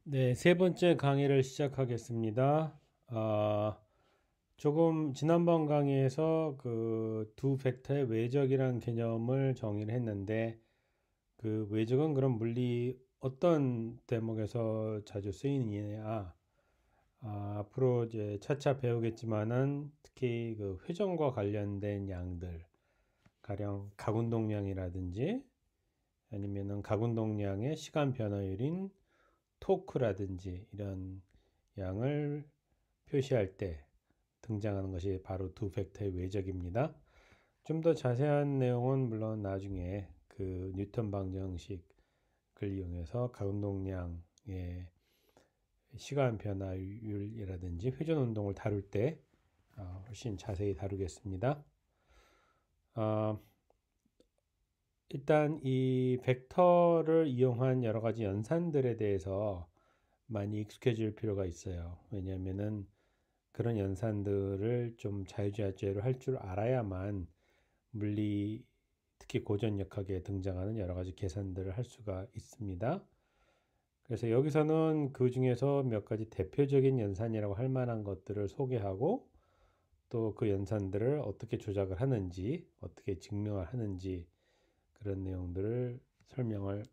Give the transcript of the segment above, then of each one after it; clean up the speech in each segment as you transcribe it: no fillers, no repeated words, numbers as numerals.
네, 세 번째 강의를 시작하겠습니다. 조금 지난번 강의에서 그 두 벡터의 외적이란 개념을 정의를 했는데 그 외적은 그럼 물리 어떤 대목에서 자주 쓰이느냐? 앞으로 이제 차차 배우겠지만은 특히 그 회전과 관련된 양들, 가령 각운동량이라든지 아니면은 각운동량의 시간 변화율인 토크라든지 이런 양을 표시할 때 등장하는 것이 바로 두 벡터의 외적입니다. 좀 더 자세한 내용은 물론 나중에 그 뉴턴 방정식을 이용해서 가운동량의 시간 변화율이라든지 회전 운동을 다룰 때 훨씬 자세히 다루겠습니다. 어, 일단 이 벡터를 이용한 여러 가지 연산들에 대해서 많이 익숙해질 필요가 있어요. 왜냐하면은 그런 연산들을 좀 자유자재로 할 줄 알아야만 물리, 특히 고전역학에 등장하는 여러 가지 계산들을 할 수가 있습니다. 그래서 여기서는 그 중에서 몇 가지 대표적인 연산이라고 할 만한 것들을 소개하고 또 그 연산들을 어떻게 조작을 하는지, 어떻게 증명을 하는지 그런 내용들을 설명을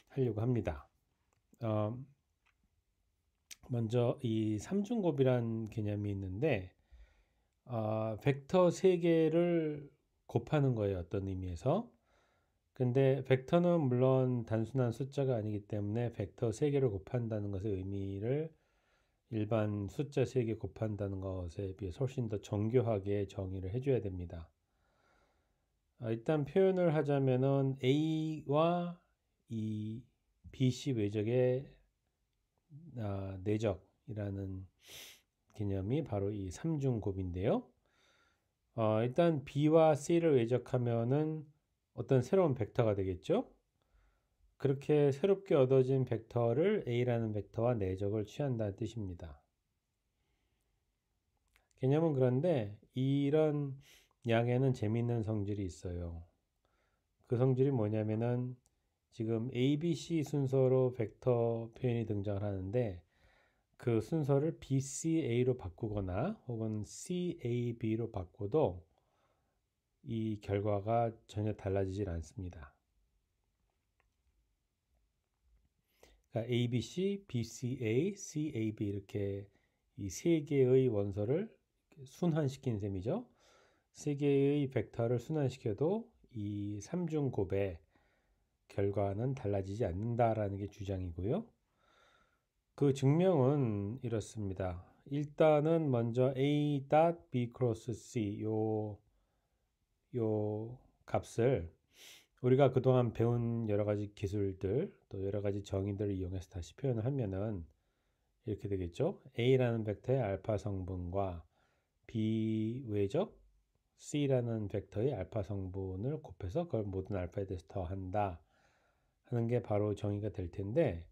하려고 합니다. 어, 먼저 이 삼중곱이란 개념이 있는데 벡터 세 개를 곱하는 거예요. 어떤 의미에서. 근데 벡터는 물론 단순한 숫자가 아니기 때문에 벡터 세 개를 곱한다는 것의 의미를 일반 숫자 세 개 곱한다는 것에 비해서 훨씬 더 정교하게 정의를 해줘야 됩니다. 일단 표현을 하자면은 A와 이 BC 외적의 내적이라는 개념이 바로 이 삼중곱인데요. 일단 B와 C를 외적하면은 어떤 새로운 벡터가 되겠죠. 그렇게 새롭게 얻어진 벡터를 A라는 벡터와 내적을 취한다는 뜻입니다. 개념은 그런데 이런 양에는 재미있는 성질이 있어요. 그 성질이 뭐냐면은 지금 A, B, C 순서로 벡터 표현이 등장을 하는데 그 순서를 BCA로 바꾸거나 혹은 CAB로 바꿔도 이 결과가 전혀 달라지질 않습니다. 그러니까 ABC, BCA, CAB 이렇게 이 세 개의 원소를 순환시킨 셈이죠. 세 개의 벡터를 순환시켜도 이 삼중곱의 결과는 달라지지 않는다라는 게 주장이고요. 그 증명은 이렇습니다. 일단은 먼저 A. B 크로스 C 요 값을 우리가 그동안 배운 여러 가지 기술들 또 여러 가지 정의들을 이용해서 다시 표현을 하면은 이렇게 되겠죠. A라는 벡터의 알파 성분과 B 외적 C라는 벡터의 알파 성분을 곱해서 그걸 모든 알파에 대해서 더한다 하는 게 바로 정의가 될 텐데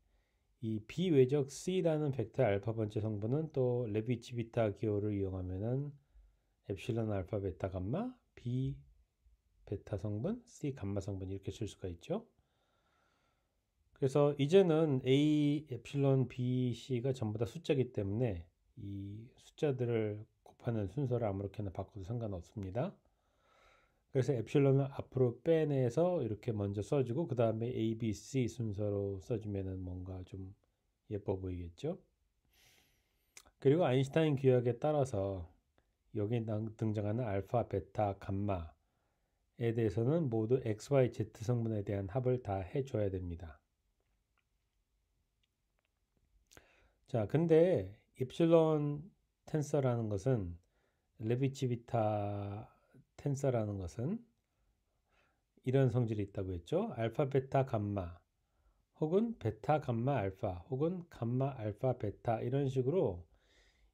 이 B 외적 C라는 벡터의 알파 번째 성분은 또 레비치 비타 기호를 이용하면은 엡실론 알파 베타 감마 B 베타 성분 C 감마 성분 이렇게 쓸 수가 있죠. 그래서 이제는 A, 엡실론, B, C가 전부 다 숫자이기 때문에 이 숫자들을 곱하는 순서를 아무렇게나 바꿔도 상관없습니다. 그래서 엡실론을 앞으로 빼내서 이렇게 먼저 써주고 그 다음에 A, B, C 순서로 써주면은 뭔가 좀 예뻐 보이겠죠. 그리고 아인슈타인 규약에 따라서 여기 등장하는 알파, 베타, 감마에 대해서는 모두 X, Y, Z 성분에 대한 합을 다 해줘야 됩니다. 자, 근데 입실론 텐서라는 것은 레비치비타 텐서라는 것은 이런 성질이 있다고 했죠. 알파, 베타, 감마 혹은 베타, 감마, 알파 혹은 감마, 알파, 베타 이런 식으로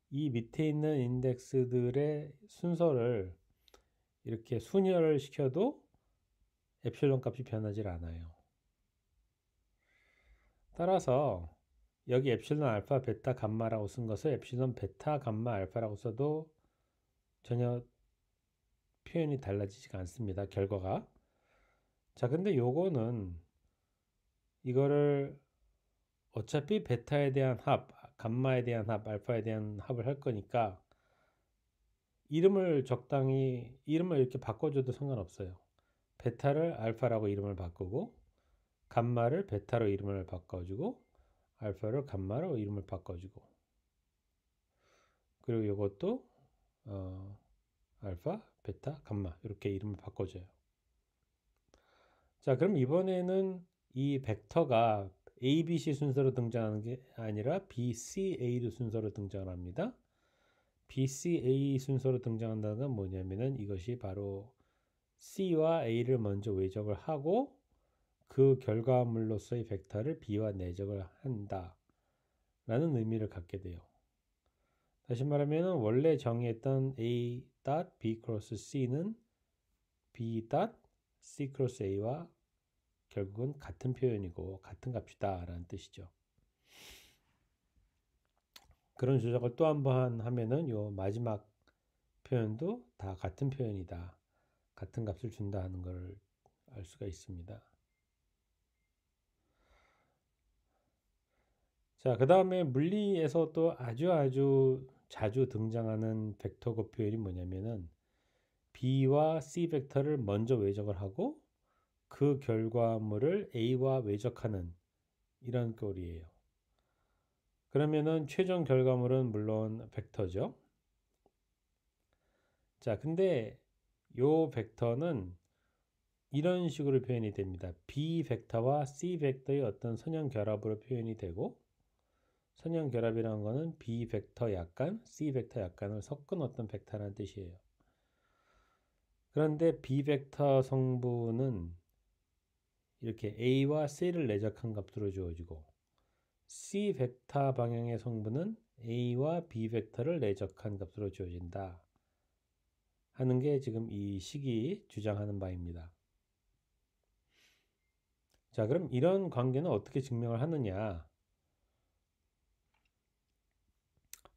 이 밑에 있는 인덱스들의 순서를 이렇게 순혈을 시켜도 엡실론 값이 변하지 않아요. 따라서 여기 엡실론 알파, 베타, 감마라고 쓴 것을 엡실론 베타, 감마, 알파라고 써도 전혀 표현이 달라지지가 않습니다. 결과가. 자, 근데 요거는 이거를 어차피 베타에 대한 합, 감마에 대한 합, 알파에 대한 합을 할 거니까 이름을 이렇게 바꿔줘도 상관없어요. 베타를 알파라고 이름을 바꾸고 감마를 베타로 이름을 바꿔주고 알파를 감마로 이름을 바꿔주고 그리고 이것도 알파, 베타, 감마 이렇게 이름을 바꿔줘요. 자, 그럼 이번에는 이 벡터가 A, B, C 순서로 등장하는 게 아니라 B, C, A로 순서로 등장합니다. B, C, A 순서로 등장한다는 건 뭐냐면은 이것이 바로 C와 A를 먼저 외적을 하고 그 결과물로서의 벡터를 B와 내적을 한다 라는 의미를 갖게 돼요. 다시 말하면 원래 정의했던 A. B 크로스 C는 B. C 크로스 A와 결국은 같은 표현이고 같은 값이다 라는 뜻이죠. 그런 조작을 또 한 번 하면은 요 마지막 표현도 다 같은 표현이다. 같은 값을 준다 하는 걸 알 수가 있습니다. 자, 그 다음에 물리에서 또 아주 자주 등장하는 벡터곱 표현이 뭐냐면은 B와 C 벡터를 먼저 외적을 하고 그 결과물을 A와 외적하는 이런 꼴이에요. 그러면은 최종 결과물은 물론 벡터죠. 자, 근데 요 벡터는 이런 식으로 표현이 됩니다. B 벡터와 C 벡터의 어떤 선형 결합으로 표현이 되고 선형 결합이라는 거는 B 벡터 약간, C 벡터 약간을 섞은 어떤 벡터라는 뜻이에요. 그런데 B 벡터 성분은 이렇게 A와 C를 내적한 값으로 주어지고 C 벡터 방향의 성분은 A와 B 벡터를 내적한 값으로 주어진다 하는 게 지금 이 식이 주장하는 바입니다. 자, 그럼 이런 관계는 어떻게 증명을 하느냐?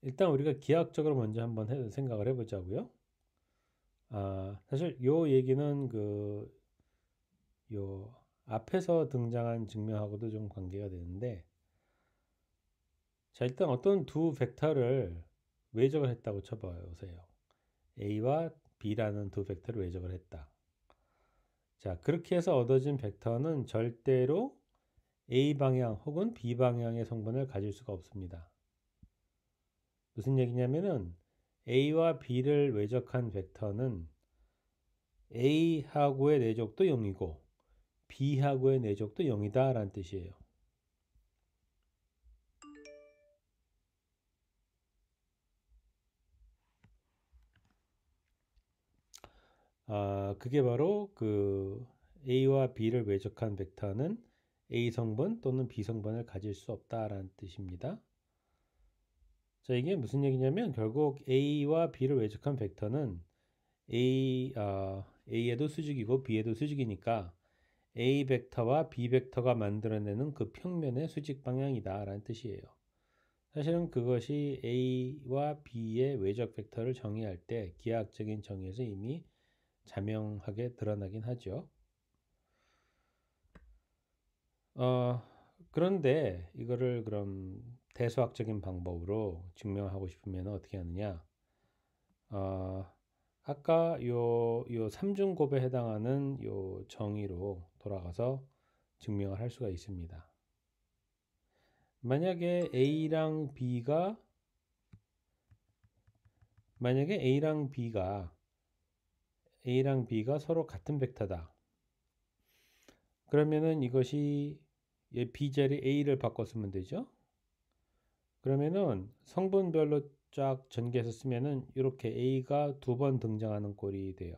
일단 우리가 기하학적으로 먼저 한번 생각을 해보자고요. 사실 요 얘기는 요 앞에서 등장한 증명하고도 좀 관계가 되는데, 자, 일단 어떤 두 벡터를 외적을 했다고 쳐보세요. A와 B라는 두 벡터를 외적을 했다. 자, 그렇게 해서 얻어진 벡터는 절대로 A 방향 혹은 B 방향의 성분을 가질 수가 없습니다. 무슨 얘기냐면은 A와 B를 외적한 벡터는 A하고의 내적도 0이고 B하고의 내적도 0이다 라는 뜻이에요. 그게 바로 그 A와 B를 외적한 벡터는 A 성분 또는 B 성분을 가질 수 없다라는 뜻입니다. 자, 이게 무슨 얘기냐면 결국 A와 B를 외적한 벡터는 A에도 수직이고 B에도 수직이니까 A 벡터와 B 벡터가 만들어내는 그 평면의 수직 방향이다라는 뜻이에요. 사실은 그것이 A와 B의 외적 벡터를 정의할 때 기하학적인 정의에서 이미 자명하게 드러나긴 하죠. 그런데 이거를 그럼 대수학적인 방법으로 증명하고 싶으면 어떻게 하느냐? 아까 요 삼중곱에 해당하는 요 정의로 돌아가서 증명을 할 수가 있습니다. 만약에 A랑 B가 서로 같은 벡터다. 그러면은 이것이 B 자리 A를 바꿔 쓰면 되죠. 그러면은 성분별로 쫙 전개해서 쓰면은 이렇게 A가 두 번 등장하는 꼴이 돼요.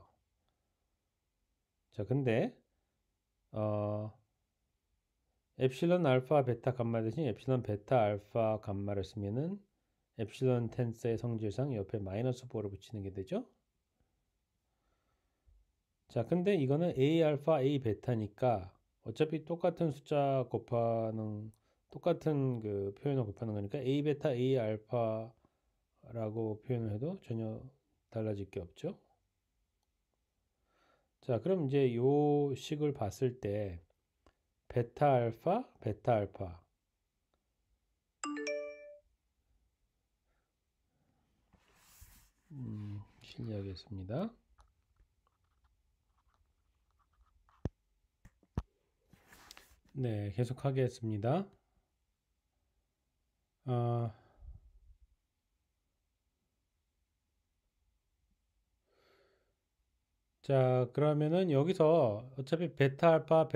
자, 근데 엡실론 알파 베타 감마 대신 엡실론 베타 알파 감마를 쓰면은 엡실론 텐서의 성질상 옆에 마이너스 4를 붙이는 게 되죠. 자, 근데 이거는 A 알파 A 베타니까 어차피 똑같은 숫자 곱하는 똑같은 그 표현을 곱하는 거니까 A 베타 A 알파라고 표현을 해도 전혀 달라질 게 없죠. 자, 그럼 이제 요 식을 봤을 때 베타 알파 신이야기였습니다. 네, 계속하겠습니다. 자, 그러면은 여기서 어차피 베타 알파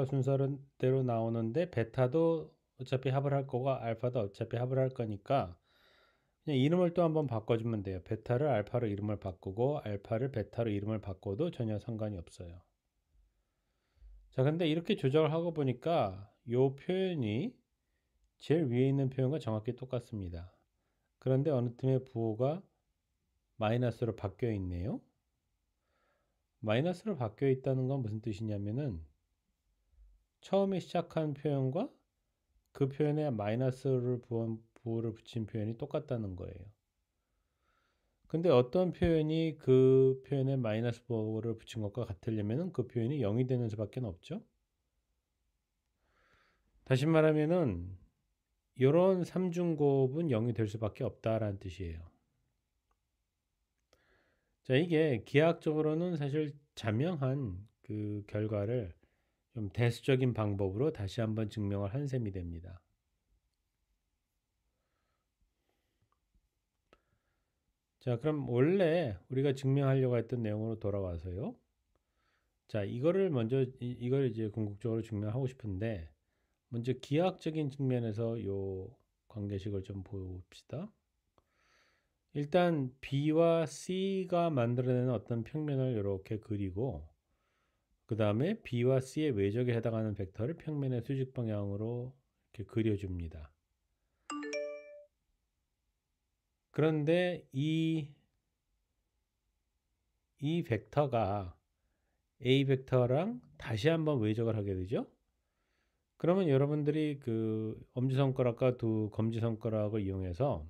순서대로 나오는데 베타도 어차피 합을 할 거고 알파도 어차피 합을 할 거니까 그냥 이름을 또 한번 바꿔주면 돼요. 베타를 알파로 이름을 바꾸고 알파를 베타로 이름을 바꿔도 전혀 상관이 없어요. 자, 근데 이렇게 조작을 하고 보니까 이 표현이 제일 위에 있는 표현과 정확히 똑같습니다. 그런데 어느 틈에 부호가 마이너스로 바뀌어 있네요. 마이너스로 바뀌어 있다는 건 무슨 뜻이냐면은 처음에 시작한 표현과 그 표현에 마이너스를 부호를 붙인 표현이 똑같다는 거예요. 근데 어떤 표현이 그 표현에 마이너스 부호를 붙인 것과 같으려면 그 표현이 0이 되는 수밖에 없죠. 다시 말하면은 이런 삼중곱은 0이 될 수밖에 없다라는 뜻이에요. 자, 이게 기하학적으로는 사실 자명한 그 결과를 좀 대수적인 방법으로 다시 한번 증명을 한 셈이 됩니다. 자, 그럼 원래 우리가 증명하려고 했던 내용으로 돌아와서요. 자, 이거를 먼저 이걸 이제 궁극적으로 증명하고 싶은데 먼저 기하학적인 측면에서 요 관계식을 좀 봅시다. 일단 B와 C가 만들어내는 어떤 평면을 이렇게 그리고 그 다음에 B와 C의 외적에 해당하는 벡터를 평면의 수직 방향으로 이렇게 그려줍니다. 그런데 이 벡터가 A 벡터랑 다시 한번 외적을 하게 되죠. 그러면 여러분들이 그 엄지손가락과 두 검지손가락을 이용해서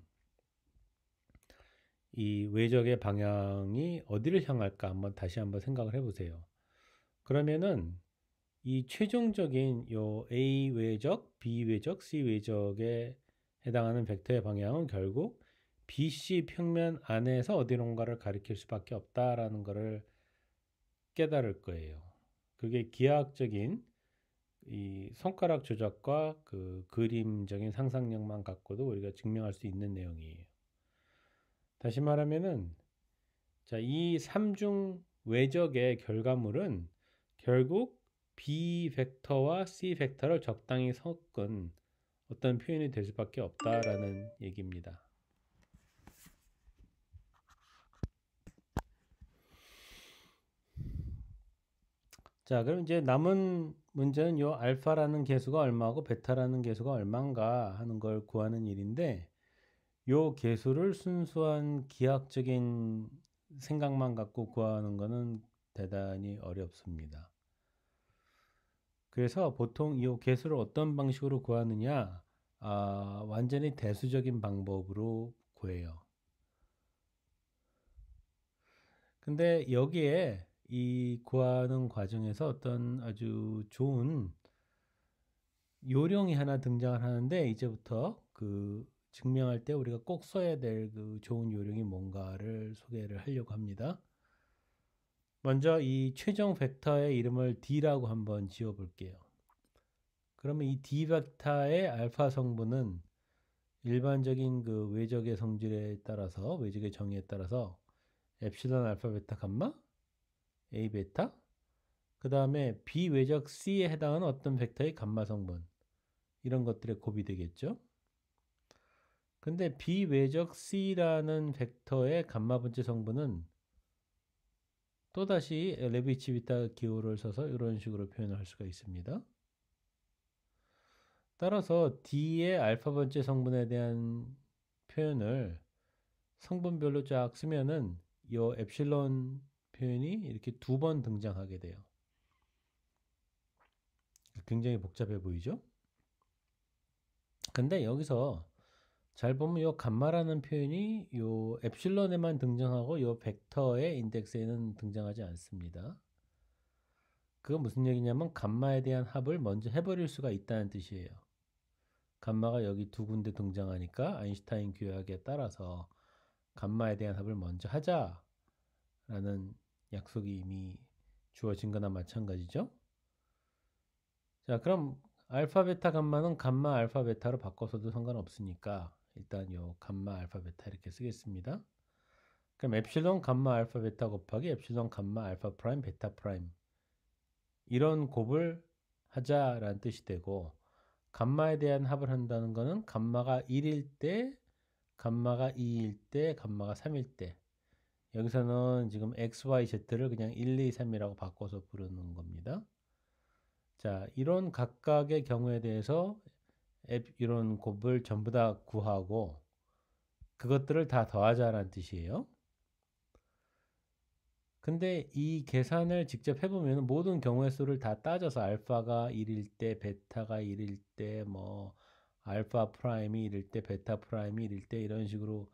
이 외적의 방향이 어디를 향할까 한번 다시 한번 생각을 해보세요. 그러면은 이 최종적인 요 A 외적, B 외적, C 외적에 해당하는 벡터의 방향은 결국 BC 평면 안에서 어디론가를 가리킬 수밖에 없다라는 것을 깨달을 거예요. 그게 기하학적인 이 손가락 조작과 그 그림적인 상상력만 갖고도 우리가 증명할 수 있는 내용이에요. 다시 말하면은 자, 이 삼중 외적의 결과물은 결국 B 벡터와 C 벡터를 적당히 섞은 어떤 표현이 될 수밖에 없다라는 얘기입니다. 자, 그럼 이제 남은 문제는 요 알파라는 개수가 얼마고 베타라는 개수가 얼마인가 하는 걸 구하는 일인데 요 개수를 순수한 기하학적인 생각만 갖고 구하는 것은 대단히 어렵습니다. 그래서 보통 이 개수를 어떤 방식으로 구하느냐, 완전히 대수적인 방법으로 구해요. 근데 여기에 이 구하는 과정에서 어떤 아주 좋은 요령이 하나 등장을 하는데 이제부터 그 증명할 때 우리가 꼭 써야 될 그 좋은 요령이 뭔가를 소개를 하려고 합니다. 먼저 이 최종 벡터의 이름을 D라고 한번 지어 볼게요. 그러면 이 D 벡터의 알파 성분은 일반적인 그 외적의 성질에 따라서 외적의 정의에 따라서 엡실론 알파 베타 감마 A 베타 그 다음에 비외적 C에 해당하는 어떤 벡터의 감마 성분 이런 것들의 곱이 되겠죠. 근데 비외적 C라는 벡터의 감마 분체 성분은 또다시 레비치 비타 기호를 써서 이런 식으로 표현을 할 수가 있습니다. 따라서 D의 알파 번째 성분에 대한 표현을 성분별로 쫙 쓰면은 이 엡실론 표현이 이렇게 두 번 등장하게 돼요. 굉장히 복잡해 보이죠? 근데 여기서 잘 보면 이 감마라는 표현이 이 엡실론에만 등장하고 이 벡터의 인덱스에는 등장하지 않습니다. 그건 무슨 얘기냐면 감마에 대한 합을 먼저 해버릴 수가 있다는 뜻이에요. 감마가 여기 두 군데 등장하니까 아인슈타인 규약에 따라서 감마에 대한 합을 먼저 하자 라는 약속이 이미 주어진 거나 마찬가지죠. 자, 그럼 알파, 베타, 감마는 감마, 알파, 베타로 바꿔서도 상관없으니까 일단 요 감마, 알파, 베타 이렇게 쓰겠습니다. 그럼 엡실론, 감마, 알파, 베타 곱하기 엡실론, 감마, 알파 프라임, 베타 프라임 이런 곱을 하자라는 뜻이 되고, 감마에 대한 합을 한다는 거는 감마가 1일 때, 감마가 2일 때, 감마가 3일 때. 여기서는 지금 x, y, z를 그냥 1, 2, 3이라고 바꿔서 부르는 겁니다. 자, 이런 각각의 경우에 대해서 이런 곱을 전부 다 구하고 그것들을 다 더하자라는 뜻이에요. 근데 이 계산을 직접 해보면 모든 경우의 수를 다 따져서 알파가 1일 때, 베타가 1일 때, 뭐 알파 프라임이 1일 때, 베타 프라임이 1일 때 이런 식으로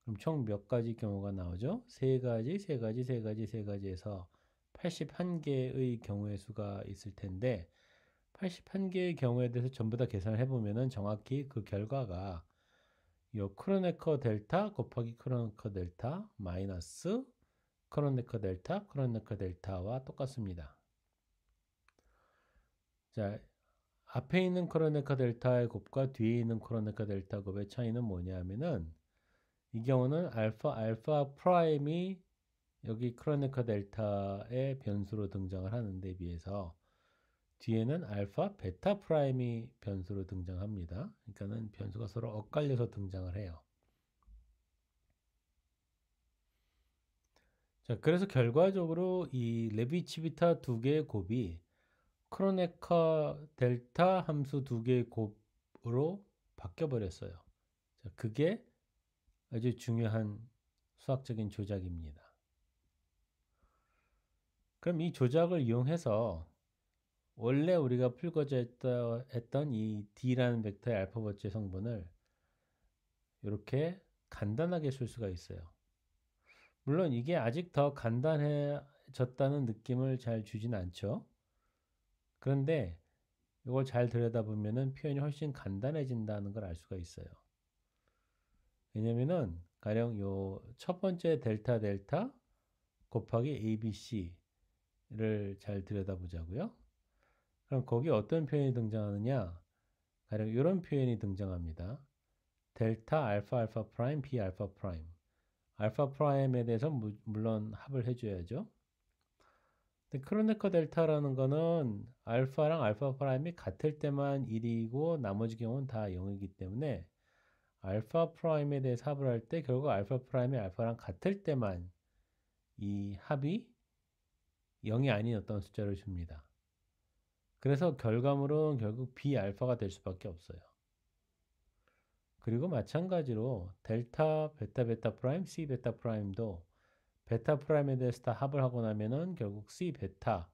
그럼 총 몇 가지 경우가 나오죠? 세 가지, 세 가지, 세 가지, 세 가지에서 81개의 경우의 수가 있을 텐데 81개의 경우에 대해서 전부 다 계산을 해보면은 정확히 그 결과가 요 크로네커 델타 곱하기 크로네커 델타 마이너스 크로네커 델타, 크로네커 델타와 똑같습니다. 자, 앞에 있는 크로네커 델타의 곱과 뒤에 있는 크로네커 델타 곱의 차이는 뭐냐면은 이 경우는 알파 프라임이 여기 크로네커 델타의 변수로 등장을 하는 데 비해서 뒤에는 알파 베타 프라임이 변수로 등장합니다. 그러니까는 변수가 서로 엇갈려서 등장을 해요. 자, 그래서 결과적으로 이 레비치비타 두 개의 곱이 크로네커 델타 함수 두 개의 곱으로 바뀌어 버렸어요. 자, 그게 아주 중요한 수학적인 조작입니다. 그럼 이 조작을 이용해서 원래 우리가 풀고자 했던 이 D라는 벡터의 알파 번째 성분을 이렇게 간단하게 쓸 수가 있어요. 물론 이게 아직 더 간단해졌다는 느낌을 잘 주진 않죠. 그런데 이걸 잘 들여다보면 표현이 훨씬 간단해진다는 걸 알 수가 있어요. 왜냐면은 가령 요 첫 번째 델타 델타 곱하기 ABC를 잘 들여다보자고요. 그럼 거기 어떤 표현이 등장하느냐? 가령 이런 표현이 등장합니다. 델타 알파 알파 프라임 B 알파 프라임. 알파 프라임에 대해서 물론 합을 해줘야죠. 근데 크로네커 델타라는 거는 알파랑 알파 프라임이 같을 때만 1이고 나머지 경우는 다 0이기 때문에 알파 프라임에 대해서 합을 할 때 결국 알파 프라임이 알파랑 같을 때만 이 합이 0이 아닌 어떤 숫자를 줍니다. 그래서 결과물은 결국 B알파가 될 수밖에 없어요. 그리고 마찬가지로 델타, 베타, 베타 프라임, C 베타 프라임도 베타 프라임에 대해서 다 합을 하고 나면은 결국 C 베타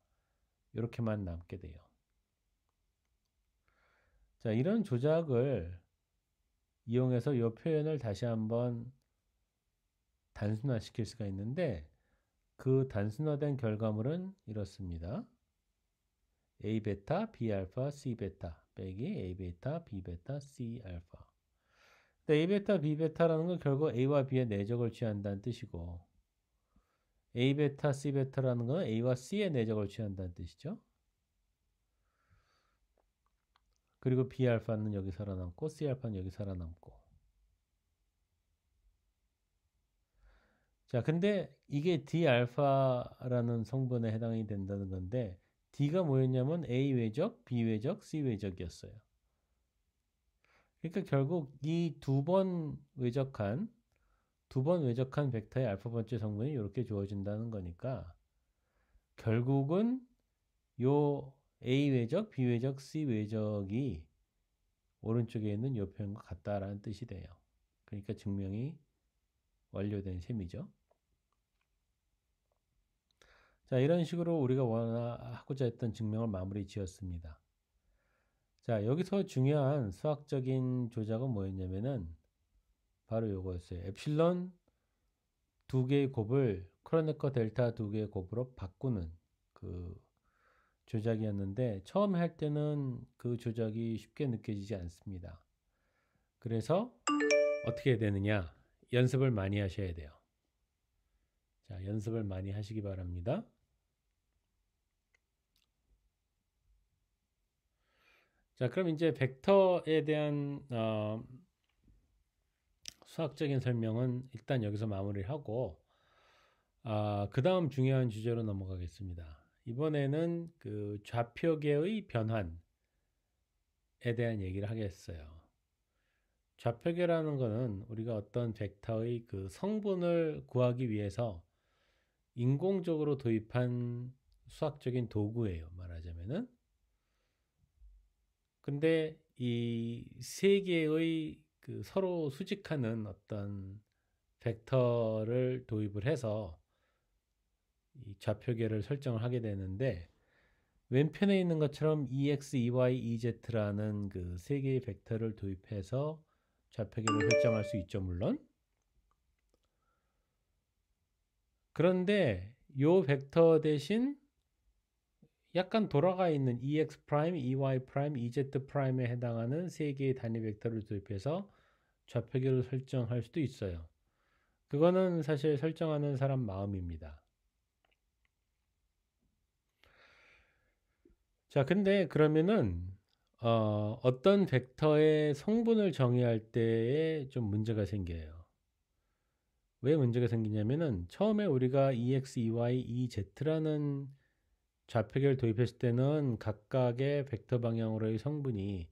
이렇게만 남게 돼요. 자, 이런 조작을 이용해서 이 표현을 다시 한번 단순화시킬 수가 있는데 그 단순화된 결과물은 이렇습니다. A 베타, B 알파, C 베타 빼기 A 베타, B 베타, C 알파. A 베타, B 베타라는 건 결국 A와 B의 내적을 취한다는 뜻이고 A 베타, C 베타라는 건 A와 C의 내적을 취한다는 뜻이죠. 그리고 B 알파는 여기 살아남고 C 알파는 여기 살아남고. 자, 근데 이게 D 알파라는 성분에 해당이 된다는 건데 D가 뭐였냐면 A 외적, B 외적, C 외적이었어요. 그러니까 결국 이 두 번 외적한 벡터의 알파 번째 성분이 이렇게 주어진다는 거니까 결국은 요 A 외적, B 외적, C 외적이 오른쪽에 있는 요 표현과 같다라는 뜻이 돼요. 그러니까 증명이 완료된 셈이죠. 자, 이런 식으로 우리가 하고자 했던 증명을 마무리 지었습니다. 자, 여기서 중요한 수학적인 조작은 뭐였냐면은 바로 요거였어요. 엡실론 두 개의 곱을 크로네커 델타 두 개의 곱으로 바꾸는 그 조작이었는데 처음 할 때는 그 조작이 쉽게 느껴지지 않습니다. 그래서 어떻게 해야 되느냐? 연습을 많이 하셔야 돼요. 자, 연습을 많이 하시기 바랍니다. 자, 그럼 이제 벡터에 대한 수학적인 설명은 일단 여기서 마무리하고 그 다음 중요한 주제로 넘어가겠습니다. 이번에는 그 좌표계의 변환에 대한 얘기를 하겠어요. 좌표계라는 것은 우리가 어떤 벡터의 그 성분을 구하기 위해서 인공적으로 도입한 수학적인 도구예요. 말하자면은. 근데 이 세 개의 그 서로 수직하는 어떤 벡터를 도입을 해서 이 좌표계를 설정을 하게 되는데 왼편에 있는 것처럼 EX, EY, EZ라는 그 세 개의 벡터를 도입해서 좌표계를 설정할 수 있죠, 물론. 그런데 요 벡터 대신 약간 돌아가 있는 EX 프라임, EY 프라임, EZ 프라임에 해당하는 세 개의 단위 벡터를 도입해서 좌표계를 설정할 수도 있어요. 그거는 사실 설정하는 사람 마음입니다. 자, 근데 그러면은 어떤 벡터의 성분을 정의할 때에 좀 문제가 생겨요. 왜 문제가 생기냐면은 처음에 우리가 EX, EY, EZ라는 좌표계를 도입했을 때는 각각의 벡터 방향으로의 성분이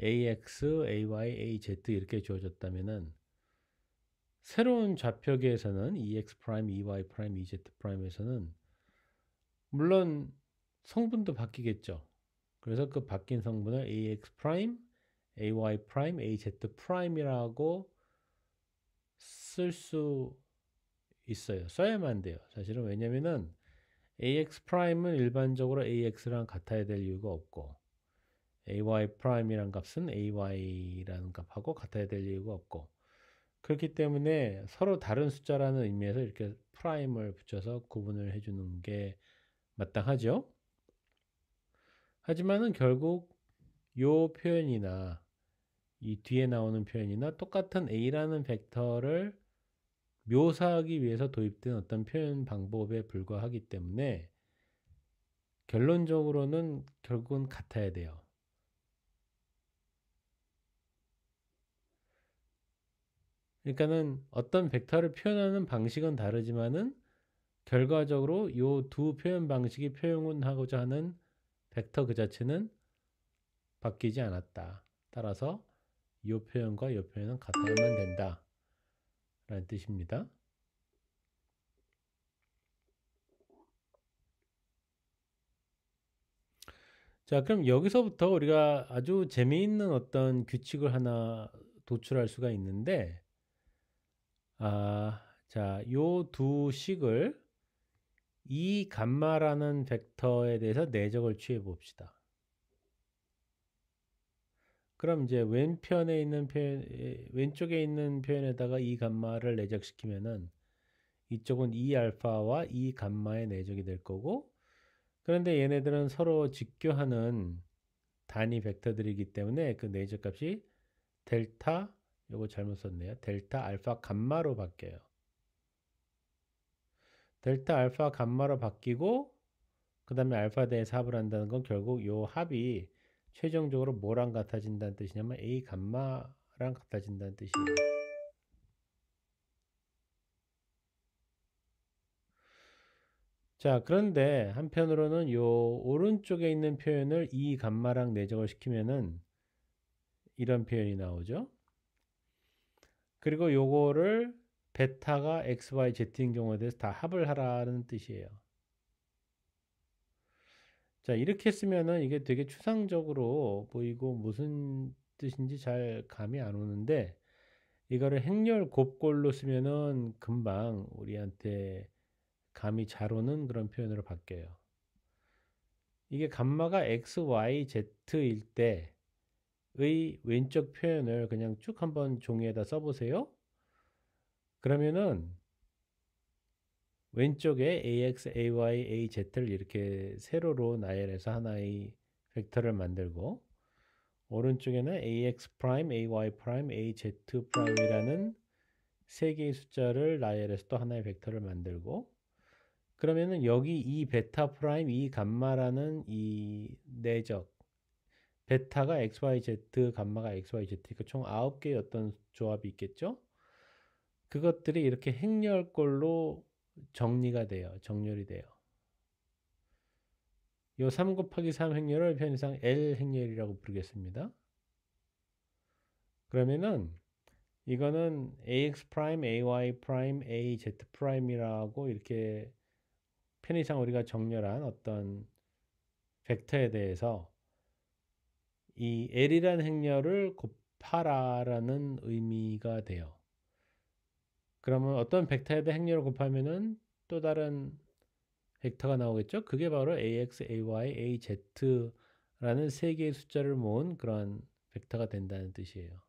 AX, AY, AZ 이렇게 주어졌다면은 새로운 좌표계에서는 EX 프라임, EY 프라임, EZ 프라임에서는 물론 성분도 바뀌겠죠. 그래서 그 바뀐 성분을 AX 프라임, AY 프라임, AZ 프라임이라고 쓸 수 있어요. 써야만 돼요. 사실은 왜냐면은 AX 프라임은 일반적으로 AX랑 같아야 될 이유가 없고 AY 프라임이란 값은 AY라는 값하고 같아야 될 이유가 없고 그렇기 때문에 서로 다른 숫자라는 의미에서 이렇게 프라임을 붙여서 구분을 해주는 게 마땅하죠. 하지만은 결국 요 표현이나 이 뒤에 나오는 표현이나 똑같은 A라는 벡터를 묘사하기 위해서 도입된 어떤 표현 방법에 불과하기 때문에 결론적으로는 결국은 같아야 돼요. 그러니까는 어떤 벡터를 표현하는 방식은 다르지만은 결과적으로 요 두 표현 방식이 표현하고자 하는 벡터 그 자체는 바뀌지 않았다. 따라서 요 표현과 요 표현은 같아야만 된다. 라는 뜻입니다. 자, 그럼 여기서부터 우리가 아주 재미있는 어떤 규칙을 하나 도출할 수가 있는데, 자, 요 두 식을 이 감마라는 벡터에 대해서 내적을 취해 봅시다. 그럼 이제 왼편에 있는 표현, 왼쪽에 있는 표현에다가 이 감마를 내적시키면은 이쪽은 이 알파와 이 감마의 내적이 될 거고, 그런데 얘네들은 서로 직교하는 단위 벡터들이기 때문에 그 내적 값이 델타, 요거 잘못 썼네요. 델타 알파 감마로 바뀌어요. 델타 알파 감마로 바뀌고 그 다음에 알파 대해서 합을 한다는 건 결국 요 합이 최종적으로 뭐랑 같아진다는 뜻이냐면 A 감마랑 같아진다는 뜻이에요. 자, 그런데 한편으로는 요 오른쪽에 있는 표현을 이 감마랑 내적을 시키면은 이런 표현이 나오죠. 그리고 요거를 베타가 x, y, z인 경우에 대해서 다 합을 하라는 뜻이에요. 자, 이렇게 쓰면은 이게 되게 추상적으로 보이고 무슨 뜻인지 잘 감이 안 오는데 이거를 행렬 곱골로 쓰면은 금방 우리한테 감이 잘 오는 그런 표현으로 바뀌어요. 이게 감마가 x, y, z일 때의 왼쪽 표현을 그냥 쭉 한번 종이에다 써보세요. 그러면은 왼쪽에 ax, ay, az를 이렇게 세로로 나열해서 하나의 벡터를 만들고 오른쪽에는 ax 프라임, ay 프라임, az 프라임이라는 세 개의 숫자를 나열해서 또 하나의 벡터를 만들고, 그러면은 여기 이 베타 프라임, 이 감마라는 이 내적, 베타가 XYZ, 감마가 XYZ, 그러니까 총 9개의 어떤 조합이 있겠죠? 그것들이 이렇게 행렬꼴로 정리가 돼요. 정렬이 돼요. 요 3 곱하기 3 행렬을 편의상 L 행렬이라고 부르겠습니다. 그러면은 이거는 AX 프라임, AY 프라임, AZ 프라임이라고 이렇게 편의상 우리가 정렬한 어떤 벡터에 대해서 이 L이라는 행렬을 곱하라라는 의미가 돼요. 그러면 어떤 벡터에 대한 행렬을 곱하면은 또 다른 벡터가 나오겠죠? 그게 바로 AX, AY, AZ라는 세 개의 숫자를 모은 그런 벡터가 된다는 뜻이에요.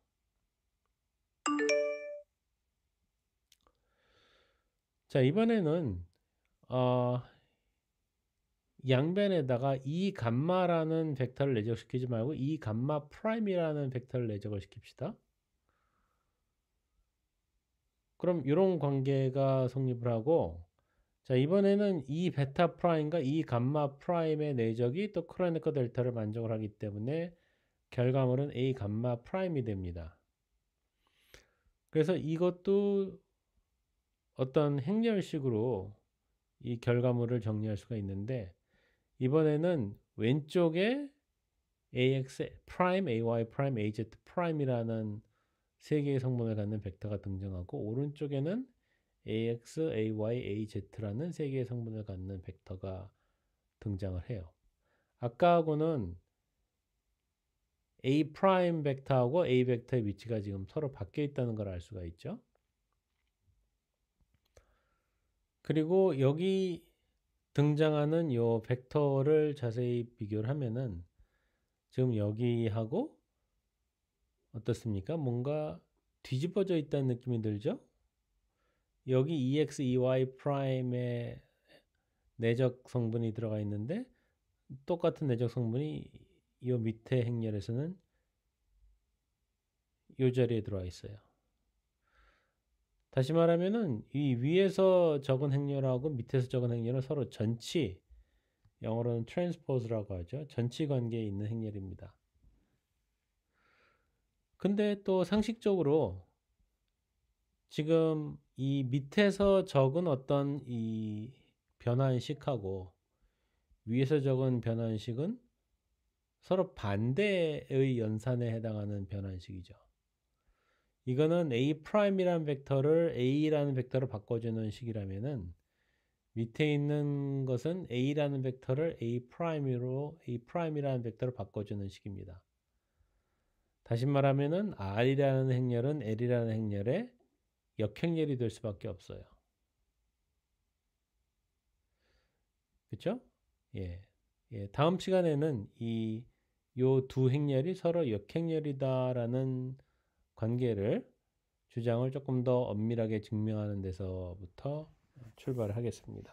자, 이번에는 양변에다가 이 감마라는 벡터를 내적시키지 말고 이 감마 프라임이라는 벡터를 내적을 시킵시다. 그럼 이런 관계가 성립을 하고, 자, 이번에는 이 베타 프라임과 이 감마 프라임의 내적이 또 크로네커 델타를 만족을 하기 때문에 결과물은 A 감마 프라임이 됩니다. 그래서 이것도 어떤 행렬식으로 이 결과물을 정리할 수가 있는데, 이번에는 왼쪽에 AX 프라임, AY 프라임, AZ 프라임이라는 세 개의 성분을 갖는 벡터가 등장하고, 오른쪽에는 AX, AY, AZ라는 세 개의 성분을 갖는 벡터가 등장을 해요. 아까하고는 A 프라임 벡터하고 A 벡터의 위치가 지금 서로 바뀌어 있다는 걸 알 수가 있죠. 그리고 여기 등장하는 요 벡터를 자세히 비교를 하면은 지금 여기하고 어떻습니까? 뭔가 뒤집어져 있다는 느낌이 들죠? 여기 EX, EY 프라임의 내적 성분이 들어가 있는데 똑같은 내적 성분이 이 밑에 행렬에서는 이 자리에 들어와 있어요. 다시 말하면은 이 위에서 적은 행렬하고 밑에서 적은 행렬은 서로 전치, 영어로는 transpose라고 하죠. 전치 관계에 있는 행렬입니다. 근데 또 상식적으로 지금 이 밑에서 적은 어떤 이 변환식하고 위에서 적은 변환식은 서로 반대의 연산에 해당하는 변환식이죠. 이거는 A'이라는 벡터를 A라는 벡터로 바꿔주는 식이라면은 밑에 있는 것은 A라는 벡터를 A'이라는 벡터로 바꿔주는 식입니다. 다시 말하면은 R이라는 행렬은 L이라는 행렬의 역행렬이 될 수밖에 없어요. 그렇죠? 예. 다음 시간에는 요 두 행렬이 서로 역행렬이다라는 관계를 주장을 조금 더 엄밀하게 증명하는 데서부터 출발을 하겠습니다.